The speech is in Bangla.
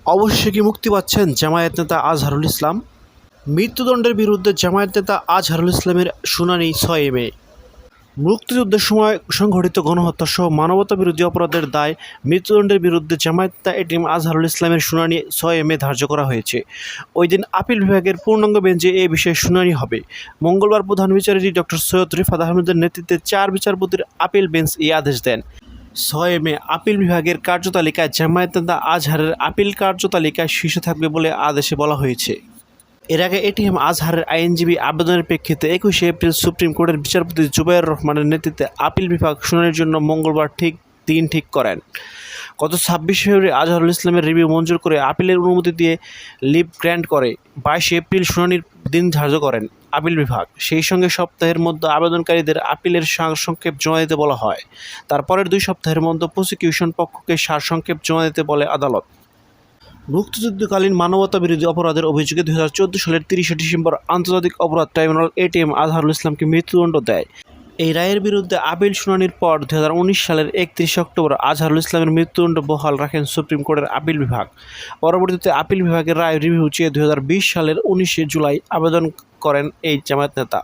অবশ্যই কি মুক্তি পাচ্ছেন জামায়াত নেতা আজহারুল ইসলাম? মৃত্যুদণ্ডের বিরুদ্ধে জামায়াত নেতা আজহারুল ইসলামের শুনানি 6 মে। মুক্তিযুদ্ধের সময় সংঘটিত গণহত্যা সহ মানবতাবিরোধী অপরাধের দায় মৃত্যুদণ্ডের বিরুদ্ধে জামায়াত নেতা এটিএম আজহারুল ইসলামের শুনানি 6 মে ধার্য করা হয়েছে। ওই দিন আপিল বিভাগের পূর্ণাঙ্গ বেঞ্চে এ বিষয়ে শুনানি হবে। মঙ্গলবার প্রধান বিচারপতি ডক্টর সৈয়দ রিফাত আহমেদের নেতৃত্বে 4 বিচারপতির আপিল বেঞ্চ এই আদেশ দেন। 6 মে আপিল বিভাগের কার্যতালিকায় জামায়াত নেতা আজহারের আপিল কার্যতালিকায় শীর্ষে থাকবে বলে আদেশে বলা হয়েছে। এর আগে এটিএম আজহারের আইনজীবী আবেদনের প্রেক্ষিতে 21 এপ্রিল সুপ্রিম কোর্টের বিচারপতি জুবায়ের রহমানের নেতৃত্বে আপিল বিভাগ শুনানির জন্য মঙ্গলবার দিন ঠিক করেন। গত 26 ফেব্রুয়ারি আজহারুল ইসলামের রিভিউ মঞ্জুর করে আপিলের অনুমতি দিয়ে লিভ গ্র্যান্ট করে 22 এপ্রিল শুনানির দিন ধার্য করেন আপিল বিভাগ। সেই সঙ্গে সপ্তাহের মধ্যে আবেদনকারীদের আপিলের সারসংক্ষেপ জমা দিতে বলা হয়। তারপরের 2 সপ্তাহের মধ্যে প্রসিকিউশন পক্ষকে সারসংক্ষেপ জমা দিতে বলে আদালত। মুক্তিযুদ্ধকালীন মানবতাবিরোধী অপরাধের অভিযোগে 2014 সালের 30 ডিসেম্বর আন্তর্জাতিক অপরাধ ট্রাইব্যুনাল এটিএম আজহারুল ইসলামকে মৃত্যুদণ্ড দেয়। এই রায়ের বিরুদ্ধে আপিল শুনানির পর 2019 সালের 31 অক্টোবর আজহারুল ইসলামের মৃত্যুদণ্ড বহাল রাখেন সুপ্রিম কোর্টের আপিল বিভাগ। পরবর্তীতে আপিল বিভাগের রায় রিভিউ চেয়ে 2020 সালের 19 জুলাই আবেদন করেন এই জামায়াত নেতা।